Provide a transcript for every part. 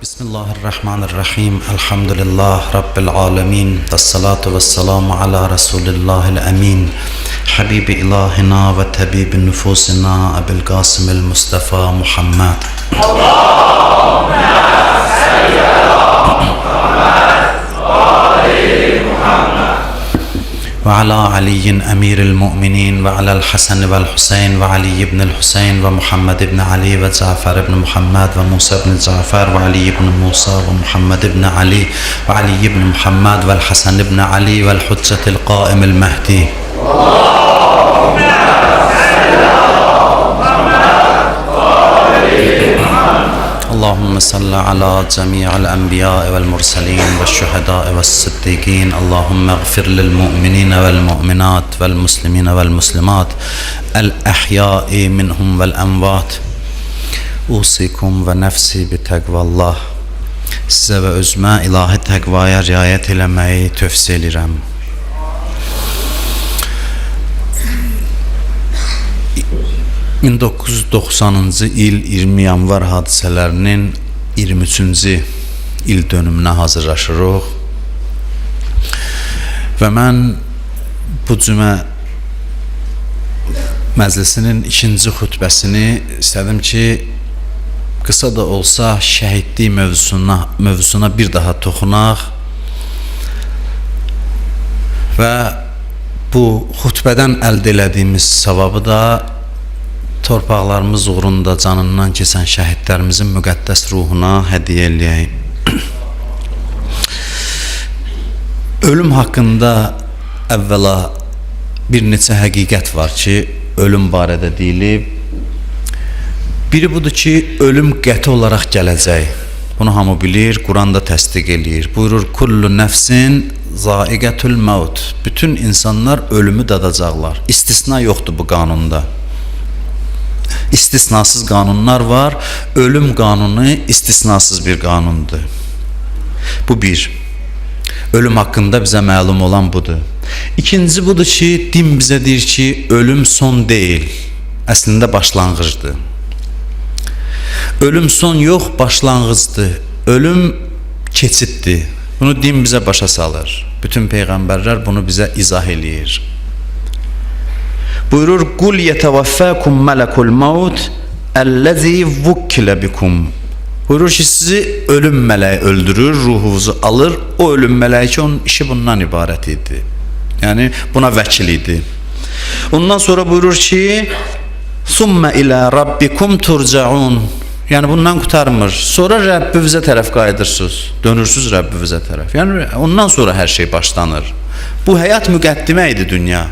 Bismillahirrahmanirrahim. Elhamdülillah Rabbil alemin. Vessalatu vesselamu ala Resulillahil emin. Habibi ilahina ve tabibi nüfusina Ebil Qasimil Mustafa Muhammed. Allahümme salli ala Muhammed ve ali Muhammed. Ve ala Aliyin emiril mu'minin ve alel Hasan vel Hüseyin ve Ali ibn Hüseyin ve Muhammed ibn Ali ve Cafer ibn Muhammed ve Musa ibn Cafer ve Ali ibn Musa ve Muhammed ibn Ali ve Ali ibn Muhammed ve Hasan ibn Ali ve Hüccetil Qaimil Mehdi. اللهم صل على جميع الأنبياء والمرسلين والشهداء والصديقين اللهم اغفر للمؤمنين والمؤمنات والمسلمين والمسلمات الأحياء منهم والأموات أوصيكم ونفسي بتقوى الله. Sizə və özümə ilahi təqvaya riayət eləməyi tövsiyə edirəm. ...1990-cı il 20 yanvar hadisələrinin 23-cü il dönümünə hazırlaşırıq. Və mən bu cümə məclisinin ikinci xutbəsini istədim ki, qısa da olsa şəhidlik mövzusuna bir daha toxunaq və bu xutbədən əldə elədiyimiz savabı da torpaqlarımız uğrunda canından keçən şəhidlərimizin müqəddəs ruhuna hədiyyə eləyək. Ölüm haqqında əvvəla bir neçə həqiqət var ki, ölüm barədə deyilib. Biri budur ki, ölüm qəti olaraq gələcək. Bunu hamı bilir, Quran da təsdiq eləyir. Buyurur, kullu nəfsin zaiqətül məut. Bütün insanlar ölümü dadacaqlar. İstisna yoxdur bu qanunda. İstisnasız qanunlar var. Ölüm qanunu istisnasız bir qanundur. Bu bir. Ölüm haqqında bizə məlum olan budur. İkinci budur ki, din bizə deyir ki, ölüm son deyil. Əslində başlanğıcdır. Ölüm son yox, başlanğıcdır. Ölüm keçiddir. Bunu din bizə başa salır. Bütün peyğəmbərlər bunu bizə izah eləyir. Buyurur, qul yetevaffakum melekul maut ellezî vukkile bikum. Buyurur ki, sizi ölüm mələyi öldürür, ruhunuzu alır. O ölüm mələyi ki, onun işi bundan ibarət idi. Yəni, buna vəkil idi. Ondan sonra buyurur ki, summe ilə rabbikum turcaun. Yəni, bundan qutarmır. Sonra Rəbbinizə tərəf qayıdırsınız. Dönürsünüz Rəbbinizə tərəf. Yəni, ondan sonra hər şey başlanır. Bu həyat müqəddimə idi dünya.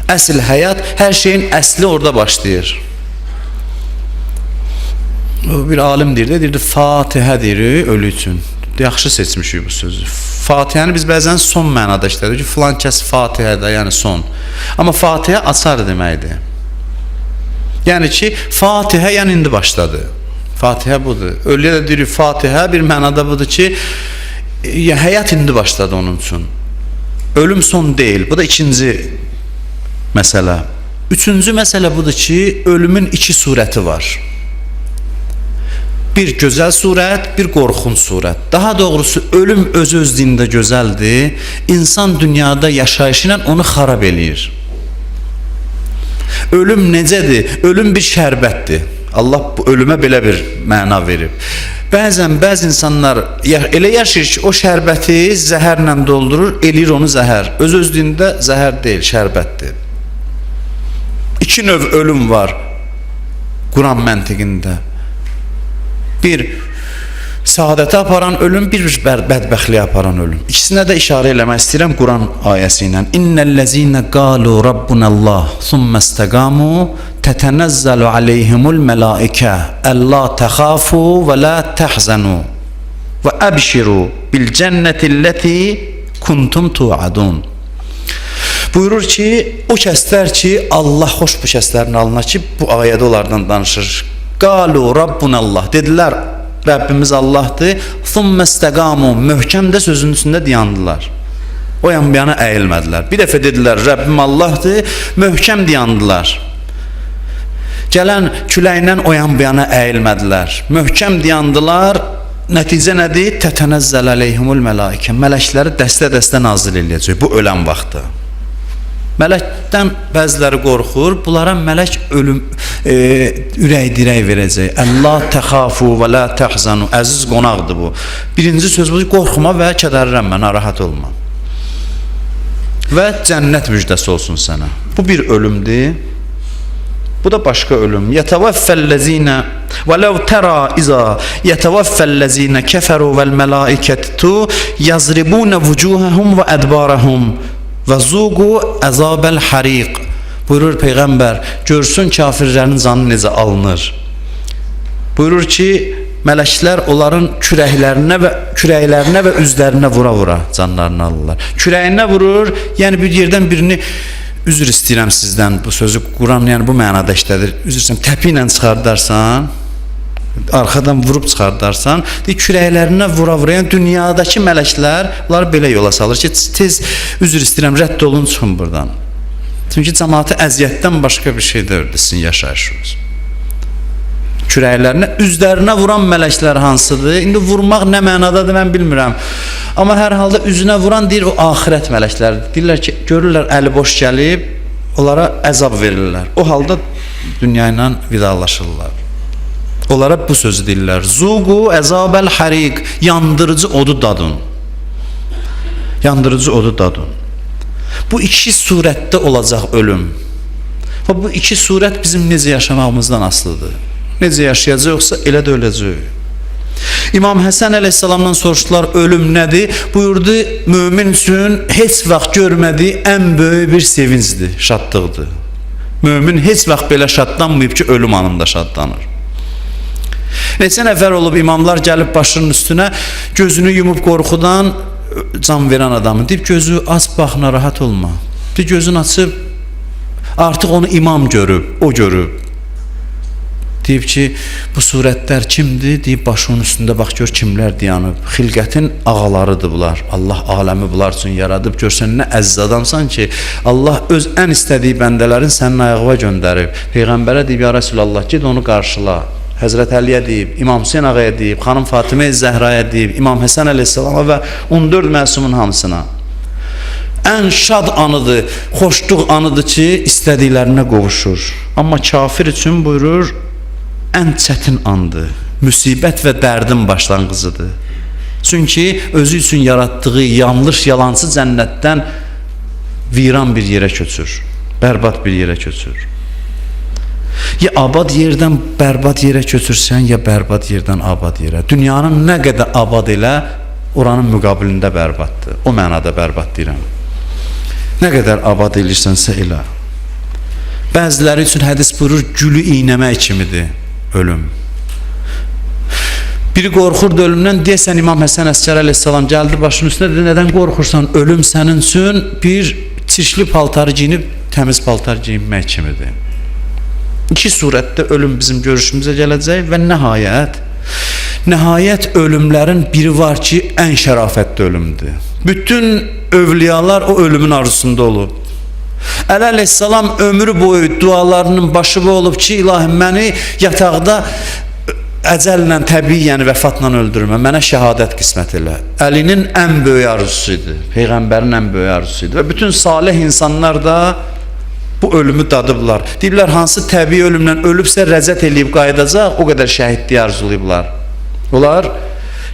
Əsl həyat, hər şeyin əsli orada başlayır. Bir alim deyirdi, Fatihə deyir ölü üçün. Yaxşı seçmişik bu sözü. Fatihəni biz bəzən son mənada işlədik ki, filan kəs Fatihədə, yəni son. Amma Fatihə açar deməkdir. Yəni ki, Fatihə yəni indi başladı. Fatihə budur. Ölüyə də deyirik, Fatihə bir mənada budur ki, həyat indi başladı onun üçün. Ölüm son deyil. Bu da ikinci məsələ. Üçüncü məsələ budur ki, ölümün iki surəti var. Bir gözəl surət, bir qorxunc surət. Daha doğrusu, ölüm öz-özlüyündə gözəldir. İnsan dünyada yaşayışı ilə onu xarab eləyir. Ölüm necədir? Ölüm bir şərbətdir. Allah bu ölümə belə bir məna verib. Bəzən bəzi insanlar elə yaşayır ki, o şərbəti zəhərlə doldurur, eləyir onu zəhər. Öz-özlüyündə zəhər deyil, şərbətdir. İki növ ölüm var Quran məntiqində. Bir, saadətə aparan ölüm, bir bədbəxtliyə aparan ölüm. İkisinə də işarə eləmək istəyirəm Quran ayəsi ilə. İnnellezîne qalu rabbunallah thumma istaqamu tetənəzzəlu aleyhimul mələikə əllâ təxafu və la təhzənu və əbşiru bil cənnətilleti kuntum tu'adun. Buyurur ki, o kəslər ki, Allah xoş bu kəslərin alına ki, bu ayədə onlardan danışır. Qalu rabbunallah, dedilər, Rəbbimiz Allahdır. Thumma istaqamu, möhkəm də sözün üstündə dayandılar. O yan bir yana əyilmədilər. Bir dəfə dedilər, Rəbbim Allahdır, möhkəm dayandılar. Gələn küləklə o yan bir yana əyilmədilər. Möhkəm dayandılar, nəticə nədir? Tətənəzzəl əleyhimul mələikə. Mələkləri dəstə-dəstə nazil eləyəcək bu ölən vaxtda. Mələkdən bəziləri qorxur, bunlara mələk ölüm ürək dirək verəcək. Allah təxafu və la təhzanu. Əziz qonaqdır bu. Birinci söz bu, qorxma və kədərlənmə, narahat olma. Və cənnət müjdəsi olsun sənə. Bu bir ölümdür. Bu da başqa ölüm. Yetavaffellezine və lav tara iza yetavaffellezine keferu vel melaiketu yazribun vucuhahum və adbarahum və zuqu əzabel hariq. Buyurur Peyğəmbər, görsün kafirlərin canı necə alınır. Buyurur ki, mələklər onların kürəklərinə və üzlərinə vura-vura canlarını alırlar. Kürəyinə vurur, yəni bir yerdən birini, üzr istəyirəm sizdən, bu sözü Quran yəni bu mənada işlədir. Üzr istəyirəm, təpi ilə çıxardarsan, arxadan vurub çıxardarsan, kürəklərinə vura-vura, yəni dünyadakı mələklər onları belə yola salır ki, tez üzr istəyirəm, rədd olun, çıxın buradan. Çünki cəmaatı əziyyətdən başqa bir şey deyirdi sizin yaşayışınız. Kürəklərinə, üzlərinə vuran mələklər hansıdır? İndi vurmaq nə mənadadır, mən bilmirəm. Amma hər halda üzünə vuran deyir, o axirət mələkləridir. Deyirlər ki, görürlər əli boş gəlib, onlara əzab verirlər. O halda dünya ilə vidalaşırlar. Onlara bu sözü deyirlər. Zuqu əzabəl hariq, yandırıcı odu dadın. Yandırıcı odu dadın. Bu iki surətdə olacaq ölüm. Və bu iki surət bizim necə yaşamağımızdan asılıdır. Necə yaşayacaqsa elə də öləcək. İmam Həsən əleyhissalamdan soruşdular, ölüm nədir? Buyurdu, mömin üçün heç vaxt görmədiyi ən böyük bir sevincdir, şadlıqdır. Mömin heç vaxt belə şadlanmayıb ki, ölüm anında şadlanır. Neçə nəfər olub imamlar gəlib başının üstünə, gözünü yumub qorxudan can verən adamı. Deyib, gözü aç bax, narahat olma. Deyib, gözünü açıb, artıq onu imam görüb, o görüb. Deyib ki, bu surətlər kimdir? Deyib, başının üstündə bax, gör kimlər dayanıb. Xilqətin ağalarıdır bunlar. Allah aləmi bunlar üçün yaradıb. Görsən, nə əziz adamsan ki, Allah öz ən istədiyi bəndələrin sənin ayağına göndərib. Peyğəmbərə deyib, ya Rəsulallah, ged onu qarşıla. Həzrət Əliyə deyib, İmam Hüseyin ağaya deyib, xanım Fatimə Zəhraya deyib, İmam Həsən əleyhissalama və 14 məsumun hamısına. Ən şad anıdır, xoşluq anıdır ki, istədiklərinə qovuşur. Amma kafir üçün buyurur, ən çətin andır, müsibət və dərdin başlanğıcıdır. Çünki özü üçün yaratdığı yanlış, yalancı cənnətdən viran bir yerə köçür, bərbad bir yerə köçür. Ya abad yerdən bərbad yerə köçürsən, ya bərbad yerdən abad yerə. Dünyanın nə qədər abad elə, oranın müqabilində bərbaddır. O mənada bərbad deyirəm. Nə qədər abad edirsənsə elə. Bəziləri üçün hədis buyurur, gülü iynəmək kimidir ölüm. Biri qorxurdu ölümdən, deyəsən İmam Həsən Əsgər əleyhissalam gəldi başının üstünə, dedi, nədən qorxursan? Ölüm sənin üçün bir çirkli paltarı giyinib, təmiz paltar giyinmək kimidir. İki surətdə ölüm bizim görüşümüzə gələcək və nəhayət ölümlərin biri var ki, ən şərafətli ölümdür. Bütün övliyalar o ölümün arzusunda olub. Əli əleyhissalam ömrü boyu dualarının başı bu olub ki, ilahim məni yataqda əcəllə, təbii, yəni vəfatla öldürmə, mənə şəhadət qismət elə. Əlinin ən böyük arzusuydu, Peyğəmbərin ən böyük arzusuydu və bütün salih insanlar da bu ölümü dadıblar. Deyirlər, hansı təbii ölümlə ölübsə rəzət eləyib qayıdacaq, o qədər şəhidliyi arzulayıblar. Onlar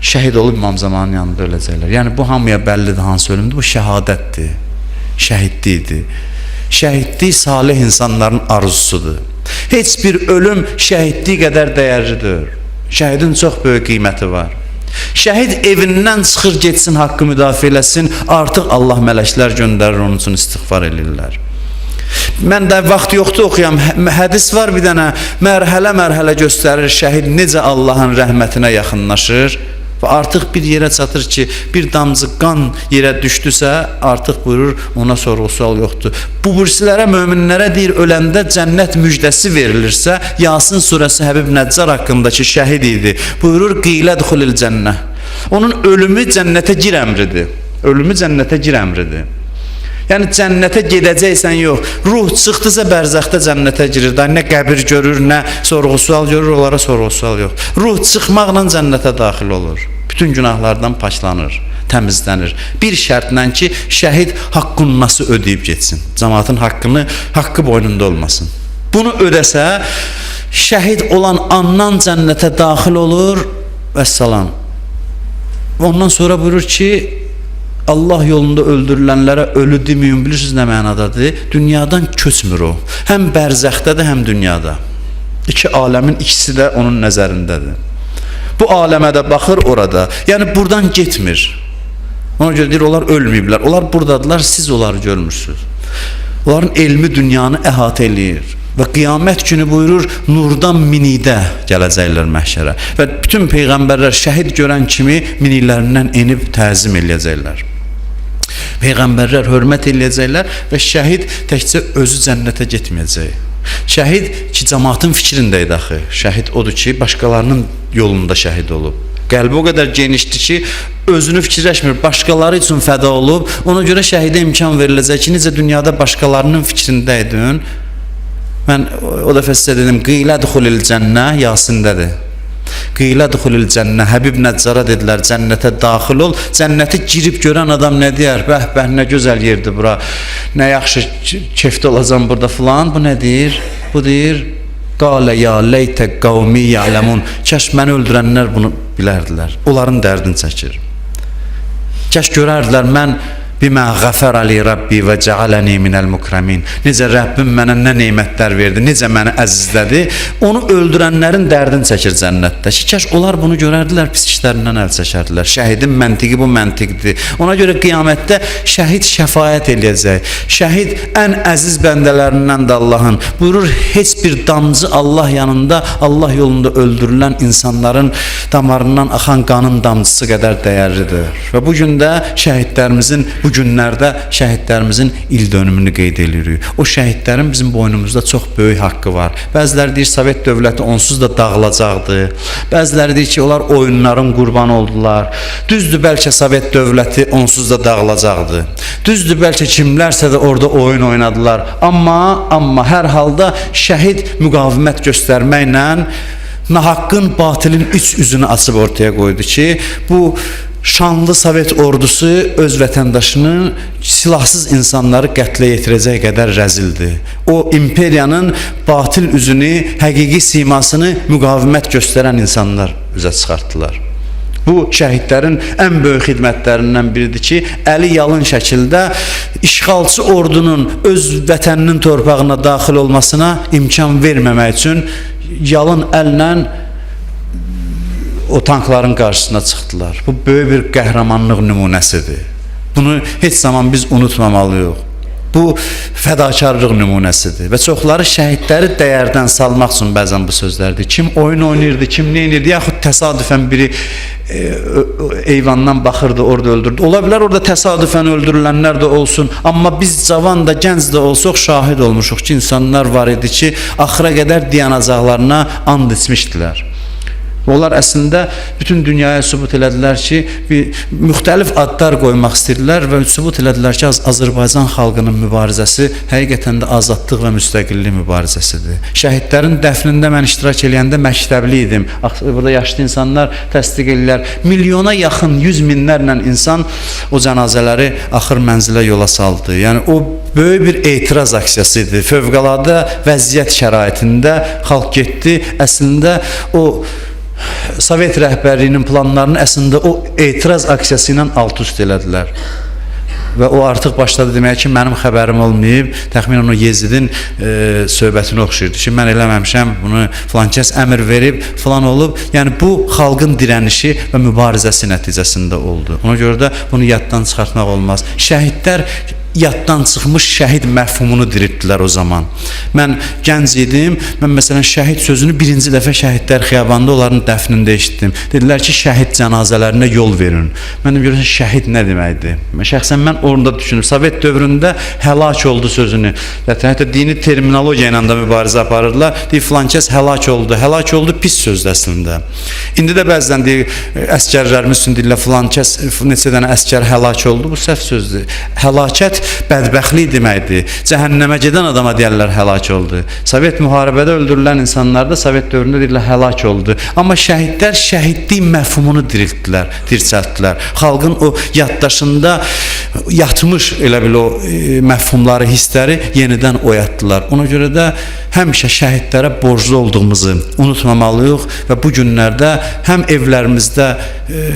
şəhid olub İmam Zamanın yanında öləcəklər. Yəni bu hamıya bəllidir hansı ölümdür, bu şəhadətdir, şəhidlikdir. Şəhidlik salih insanların arzusudur. Heç bir ölüm şəhidlik qədər dəyərlidir. Şəhidin çox böyük qiyməti var. Şəhid evindən çıxır, getsin, haqqı müdafiə eləsin, artıq Allah mələklər göndərir, onun üçün istiğfar edirlər. Mən də vaxt yoxdur oxuyam, hədis var bir dənə, mərhələ göstərir şəhid necə Allahın rəhmətinə yaxınlaşır və artıq bir yerə çatır ki, bir damcı qan yerə düşdüsə, artıq buyurur, ona sorğu-sual yoxdur. Bu birisilərə, möminlərə deyir, öləndə cənnət müjdəsi verilirsə, Yasin surəsi Həbib Nəccar haqqındakı şəhid idi. Buyurur, qiyləd-xulil cənnə. Onun ölümü cənnətə gir əmridir. Ölümü cənnətə gir əmridir. Yəni cənnətə gedəcəksən yox. Ruh çıxdısa bərzəxdə cənnətə girir. Da nə qəbir görür, nə sorğu-sual görür, onlara sorğu-sual yox. Ruh çıxmaqla cənnətə daxil olur. Bütün günahlardan paçlanır, təmizlənir. Bir şərtlə ki, şəhid haqqını nasıl ödəyib getsin. Cəmaatın haqqı boynunda olmasın. Bunu ödəsə, şəhid olan andan cənnətə daxil olur. Vəssalam. Ondan sonra buyurur ki, Allah yolunda öldürülənlərə ölü deməyin, bilirsiniz nə mənadadır? Dünyadan köçmür o. Həm bərzəxdədir, həm dünyada. İki aləmin ikisi də onun nəzərindədir. Bu aləmə də baxır orada. Yəni buradan getmir. Ona görə deyir, onlar ölməyiblər. Onlar buradadılar, siz onları görmürsünüz. Onların elmi dünyanı əhatə eləyir. Və qiyamət günü buyurur, nurdan minikdə gələcəklər məhşərə. Və bütün peyğəmbərlər şəhid görən kimi miniklərindən enib təzim eləyəcəklər. Peyğəmbərlər hörmət eləyəcəklər və şəhid təkcə özü cənnətə getməyəcək. Şəhid ki, cəmaatın fikrində idi axı. Şəhid odur ki, başqalarının yolunda şəhid olub. Qəlbi o qədər genişdir ki, özünü fikirləşmir, başqaları üçün fəda olub. Ona görə şəhidə imkan veriləcək ki, necə dünyada başqalarının fikrində idin. Mən o dəfə sizə dedim, qilə duxulil cənnə, Yasindədir. Qilə duxulil cənnə, Həbib Nəccara dedilər, cənnətə daxil ol. Cənnəti girib görən adam nə deyər? Bəh, nə gözəl yerdir bura, nə yaxşı kefdə olacam burada filan. Bu nə deyir? Bu deyir, qalə ya leytə qavmi ya'ləmun. Kəş məni öldürənlər bunu bilərdilər. Onların dərdini çəkir. Kəş görərdilər, mən bimə ğəfər əli Rabbi və cəaləni minəl mukremin. Necə Rəbbim mənə nə neymətlər verdi, necə məni əzizlədi. Onu öldürənlərin dərdini çəkir cənnətdə. Kəş onlar bunu görərdilər, pis işlərindən əl çəkərdilər. Şəhidin məntiqi bu məntiqdir. Ona görə qiyamətdə şəhid şəfaət eləyəcək. Şəhid ən əziz bəndələrindən də Allahın. Buyurur, heç bir damcı Allah yanında, Allah yolunda öldürülən insanların damarından axan qanın damcısı qədər dəyərlidir. Və bu gün də şəhidlərimizin bu günlərdə şəhidlərimizin il dönümünü qeyd edirik. O şəhidlərin bizim boynumuzda çox böyük haqqı var. Bəziləri deyir, Sovet dövləti onsuz da dağılacaqdı. Bəziləri deyir ki, onlar oyunların qurbanı oldular. Düzdür, bəlkə Sovet dövləti onsuz da dağılacaqdı. Düzdür, bəlkə kimlərsə də orada oyun oynadılar. Amma hər halda şəhid müqavimət göstərməklə nahaqqın, batilin üç üzünü açıb ortaya qoydu ki, bu şanlı Sovet ordusu öz vətəndaşını, silahsız insanları qətlə yetirəcək qədər rəzildir. O imperiyanın batil üzünü, həqiqi simasını müqavimət göstərən insanlar üzə çıxartdılar. Bu şəhidlərin ən böyük xidmətlərindən biridir ki, əli yalın şəkildə işğalçı ordunun öz vətəninin torpağına daxil olmasına imkan verməmək üçün yalın əllə o tankların qarşısına çıxdılar. Bu böyük bir qəhrəmanlıq nümunəsidir. Bunu heç zaman biz unutmamalıyıq. Bu fədakarlıq nümunəsidir və çoxları şəhidləri dəyərdən salmaq üçün bəzən bu sözlərdir. Kim oyun oynayırdı, kim nə edirdi, yaxud təsadüfən biri eyvandan baxırdı, orada öldürdü. Ola bilər orada təsadüfən öldürülənlər də olsun, amma biz cavan da, gənc də olsaq şahid olmuşuq ki, insanlar var idi ki, axıra qədər dayanacaqlarına and içmişdilər. Onlar əslində bütün dünyaya sübut elədilər ki, müxtəlif adlar qoymaq istədilər və sübut elədilər ki, Azərbaycan xalqının mübarizəsi həqiqətən də azadlıq və müstəqillik mübarizəsidir. Şəhidlərin dəfnində mən iştirak eləyəndə məktəbli idim. Burada yaşlı insanlar təsdiq edirlər. Milyona yaxın, 100 minlərlə insan o cənazələri axır mənzilə yola saldı. Yəni o böyük bir etiraz aksiyası idi. Fövqəladə vəziyyət şəraitində xalq getdi. Əslində o Sovet rəhbərliyinin planlarını əslində o etiraz aksiyası ilə alt-üst elədilər. Və o artıq başladı demək ki, mənim xəbərim olmayıb, təxminən o Yezidin söhbətini oxşayırdı ki, mən eləməmişəm, bunu filan kəs əmr verib, filan olub. Yəni bu xalqın dirənişi və mübarizəsi nəticəsində oldu. Ona görə də bunu yaddan çıxartmaq olmaz. Şəhidlər yaddan çıxmış şəhid məfhumunu diriltdilər o zaman. Mən gənc idim, mən məsələn şəhid sözünü birinci dəfə Şəhidlər Xiyabanında onların dəfnində eşitdim. Dedilər ki, şəhid cənazələrinə yol verin. Mən də görürəm, şəhid nə deməkdir? Şəxsən mən orada düşünürüm. Sovet dövründə həlak oldu sözünü. Hətta dini terminologiya ilə də mübarizə aparırlar. Deyir, filan kəs həlak oldu. Həlak oldu pis sözdür əslində. İndi də bəzən deyir, əskərlərimiz üçün deyirlər, filan kəs, neçə dənə əskər həlak oldu. Bu səhv sözdür. Həlakət bədbəxtlik deməkdir. Cəhənnəmə gedən adama deyirlər həlak oldu. Sovet müharibədə öldürülən insanlar da Sovet dövründə deyirlər həlak oldu. Amma şəhidlər şəhidlik məfhumunu diriltdilər, dirçəltdilər. Xalqın o yaddaşında yatmış elə bil o məfhumları, hissləri yenidən oyatdılar. Ona görə də həmişə şəhidlərə borclu olduğumuzu unutmamalıyıq və bu günlərdə həm evlərimizdə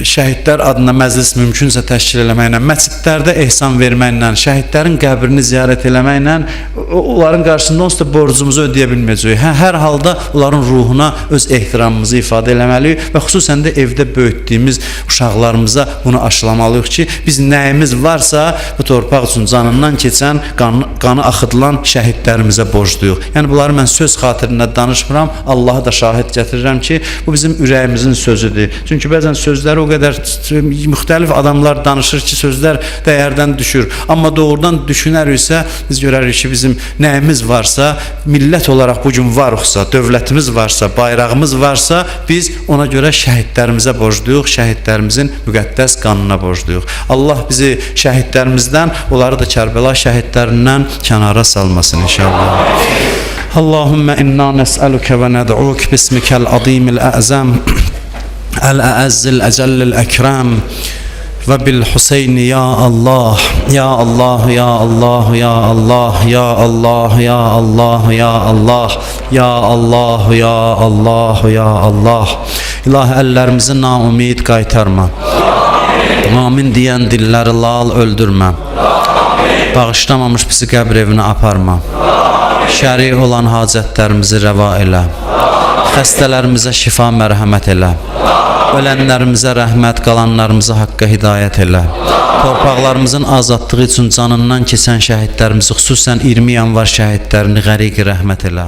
şəhidlər adına məclis mümkünsə təşkil eləməklə, məscidlərdə ehsan verməklə, şəhidlərin qəbrini ziyarət eləməklə onların qarşısında onsuz da borcumuzu ödəyə bilməyəcəyik. Hər halda onların ruhuna öz ehtiramımızı ifadə eləməliyik və xüsusən də evdə böyütdüyümüz uşaqlarımıza bunu aşılamalıyıq ki, biz nəyimiz varsa bu torpaq üçün canından keçən, qanı axıdılan şəhidlərimizə borcluyuq. Yəni bunları mən söz xatirinə danışmıram, Allahı da şahid gətirirəm ki, bu bizim ürəyimizin sözüdür. Çünki bəzən sözləri o qədər müxtəlif adamlar danışır ki, sözlər dəyərdən düşür. Amma doğrudan düşünəriksə, biz görərik ki, bizim nəyimiz varsa, millət olaraq bugün varıqsa, dövlətimiz varsa, bayrağımız varsa, biz ona görə şəhidlərimizə borcluyuq, şəhidlərimizin müqəddəs qanına borcluyuq. Allah bizi şəhidlərimizdən, onları da Kərbəla şəhidlərindən kənara salmasın inşallah. Allahümme inna nes'aluke ve ned'uk bismikel azimil a'zam el-a'azzil ecellil ekrem ve bil Hüseyni ya Allah ya Allah ya Allah ya Allah ya Allah ya Allah ya Allah ya Allah ya Allah ya Allah. İlahi əllərimizi naumid qaytarma. Amin deyən dilləri lal öldürmə. Bağışlamamış bizi qəbr evinə aparma. Şəri olan hacətlərimizi rəva elə. Xəstələrimizə şifa mərhəmət elə. Ölənlərimizə rəhmət, qalanlarımıza haqqa hidayət elə. Torpaqlarımızın azadlığı üçün canından keçən şəhidlərimizi, xüsusən 20 yanvar şəhidlərini qəriq rəhmət elə.